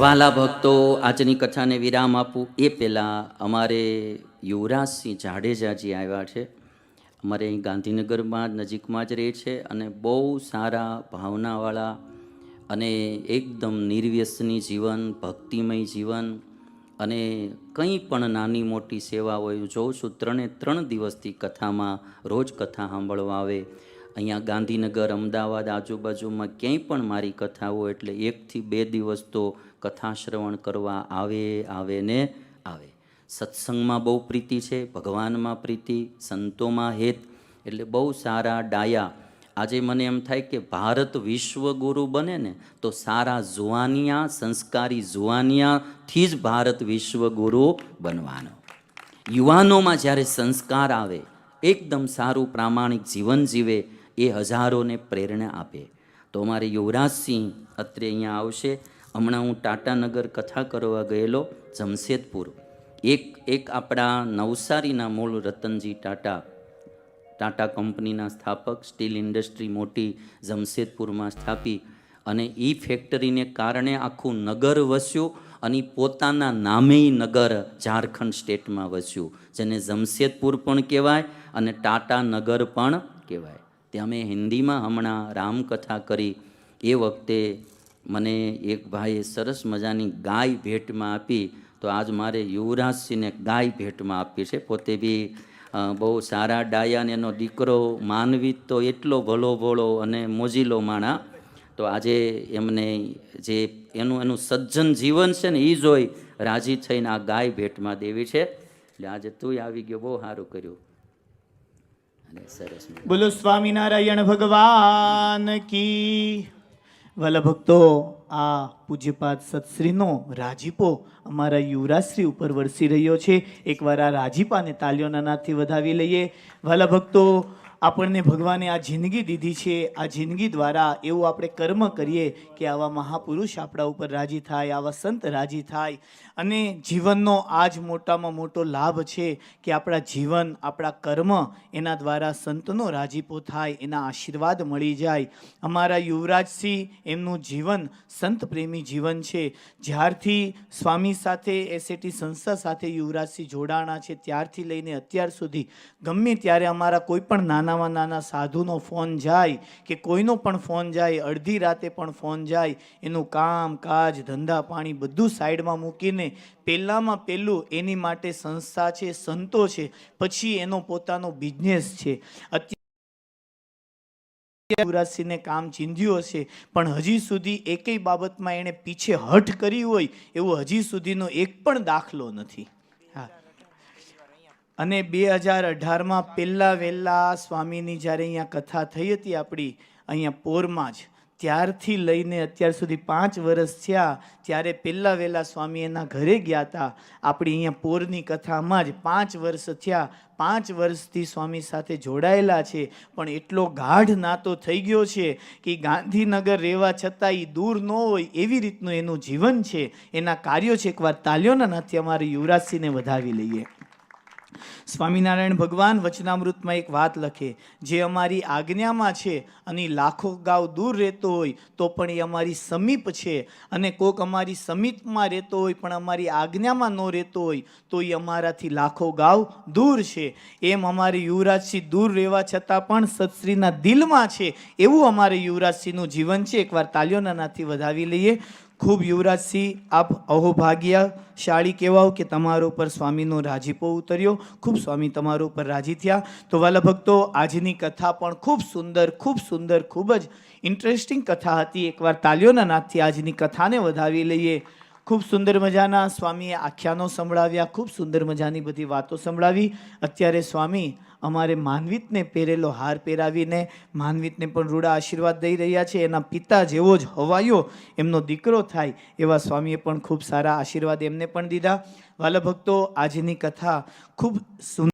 વાલા ભક્તો, આજની કથાને વિરામ આપું એ પહેલાં અમારે યુવરાજસિંહ જાડેજાજી આવ્યા છે. અમારે અહીં ગાંધીનગરમાં નજીકમાં જ રહે છે અને બહુ સારા ભાવનાવાળા અને એકદમ નિર્વ્યસની જીવન, ભક્તિમય જીવન અને કંઈ પણ નાની મોટી સેવા હોય. હું જોઉં છું 3 દિવસથી કથામાં રોજ કથા સાંભળવા આવે. અહીંયા ગાંધીનગર, અમદાવાદ આજુબાજુમાં ક્યાંય પણ મારી કથા હોય એટલે 1 થી 2 દિવસ તો કથા શ્રવણ કરવા આવે ને આવે. સત્સંગમાં બહુ પ્રીતિ છે, ભગવાનમાં પ્રીતિ, સંતોમાં હેત, એટલે બહુ સારા ડાયા. આજે મને એમ થાય કે ભારત વિશ્વગુરુ બને ને તો સારા જુવાનિયા, સંસ્કારી જુવાનિયાથી જ ભારત વિશ્વગુરુ બનવાનો. યુવાનોમાં જ્યારે સંસ્કાર આવે, એકદમ સારું પ્રામાણિક જીવન જીવે, એ હજારોને પ્રેરણા આપે. તો અમારે યુવરાજસિંહ અત્રે અહીંયા આવશે. હમણાં હું ટાટાનગર કથા કરવા ગયેલો, જમશેદપુર. એક આપણા નવસારીના મૂળ રતનજી ટાટા કંપનીના સ્થાપક, સ્ટીલ ઇન્ડસ્ટ્રી મોટી જમશેદપુરમાં સ્થાપી અને એ ફેક્ટરીને કારણે આખું નગર વસ્યું અને પોતાના નામે નગર ઝારખંડ સ્ટેટમાં વસ્યું, જેને જમશેદપુર પણ કહેવાય અને ટાટા નગર પણ કહેવાય. ત્યાં મેં હિન્દીમાં હમણાં રામકથા કરી. એ વખતે મને એક ભાઈએ સરસ મજાની ગાય ભેટમાં આપી. તો આજ મારે યુવરાજસિંહને ગાય ભેટમાં આપી છે. પોતે બી બહુ સારા ડાયાને એનો દીકરો માનવી તો એટલો ભલો ભોળો અને મોજીલો માણા. તો આજે એમને જે એનું સજ્જન જીવન છે ને એ જોઈ રાજી થઈને આ ગાય ભેટમાં દેવી છે. એટલે આજે તું આવી ગયો, બહુ સારું કર્યું. સરસ. બોલો સ્વામિનારાયણ ભગવાન કી. વાલા ભક્તો, આ પૂજ્યપાદ સત્શ્રીનો રાજીપો અમારા યુવરાજશ્રી ઉપર વરસી રહ્યો છે. એકવાર આ રાજીપાને તાલીઓના નાદથી વધાવી લઈએ. વાલા ભક્તો, આપણને ભગવાને આ જિંદગી દીધી છે. આ જિંદગી દ્વારા એવું આપણે કર્મ કરીએ કે આવા મહાપુરુષ આપણા ઉપર રાજી થાય, આવા સંત રાજી થાય. અને જીવનનો આ જ મોટામાં મોટો લાભ છે કે આપણા જીવન, આપણા કર્મ, એના દ્વારા સંતનો રાજીપો થાય, એના આશીર્વાદ મળી જાય. અમારા યુવરાજસિંહ, એમનું જીવન સંત પ્રેમી જીવન છે. જ્યારથી સ્વામી સાથે, એસએટી સંસ્થા સાથે યુવરાજસિંહ જોડાણા છે ત્યારથી લઈને અત્યાર સુધી ગમે ત્યારે અમારા કોઈ પણ નાના સાધુનો ફોન જાય કે કોઈનો પણ ફોન જાય, અડધી રાતે પણ ફોન જાય, એનું કામ કાજ, ધંધા પાણી બધું સાઈડમાં મૂકીને પહેલામાં પહેલું એની માટે સંસ્થા છે, સંતો છે, પછી એનો પોતાનો બિઝનેસ છે. યુવરાજસિંહને કામ ચીંધ્યું હશે પણ હજી સુધી એકેય બાબતમાં એણે પીછે હઠ કરી હોય એવો હજી સુધીનો એક પણ દાખલો નથી. અને 2018માં પહેલા વહેલા સ્વામીની જ્યારે અહીંયા કથા થઈ હતી આપણી અહીંયા પોરમાં જ, ત્યારથી લઈને અત્યાર સુધી 5 વર્ષ થયા. ત્યારે પહેલા વહેલા સ્વામી એના ઘરે ગયા હતા. આપણી અહીંયા પોરની કથામાં જ 5 વર્ષ થયા. 5 વર્ષથી સ્વામી સાથે જોડાયેલા છે. પણ એટલો ગાઢ નાતો થઈ ગયો છે કે ગાંધીનગર રહેવા છતાં એ દૂર ન હોય એવી રીતનું એનું જીવન છે, એના કાર્યો છે. એકવાર તાલીઓના નાથી અમારે યુવરાજસિંહને વધાવી લઈએ. સ્વામિનારાયણ ભગવાન વચનામૃતમાં એક વાત લખે, જે અમારી આજ્ઞામાં છે અને લાખો ગાંવ દૂર રહેતો હોય તો પણ એ અમારી સમીપ છે, અને કોક અમારી સમીપમાં રહેતો હોય પણ અમારી આજ્ઞામાં ન રહેતો હોય તો એ અમારાથી લાખો ગાંવ દૂર છે. એમ અમારે યુવરાજસિંહ દૂર રહેવા છતાં પણ સત્શ્રીના દિલમાં છે, એવું અમારે યુવરાજસિંહનું જીવન છે. એકવાર તાલીઓના નાથી વધાવી લઈએ. ખૂબ યુવરાજસિંહ, આપ અહોભાગ્યશાળી કહેવાઓ કે તમારો ઉપર સ્વામીનો રાજીપો ઉતર્યો. ખૂબ સ્વામી તમારો ઉપર રાજી થયા. તો વાલા ભક્તો, આજની કથા પણ ખૂબ સુંદર, ખૂબ જ ઇન્ટરેસ્ટિંગ કથા હતી. એકવાર તાલીઓના નાદથી આજની કથાને વધાવી લઈએ. ખૂબ સુંદર મજાના સ્વામીએ આખ્યાનો સંભળાવ્યા, ખૂબ સુંદર મજાની બધી વાતો સંભળાવી. અત્યારે સ્વામી અમારે માનવીતને પહેરેલો હાર પહેરાવીને માનવીતને પણ રૂડા આશીર્વાદ દઈ રહ્યા છે. એના પિતા જેવો જ હવાયો એમનો દીકરો થાય એવા સ્વામીએ પણ ખૂબ સારા આશીર્વાદ એમને પણ દીધા. વાલા ભક્તો, આજની કથા ખૂબ સુંદર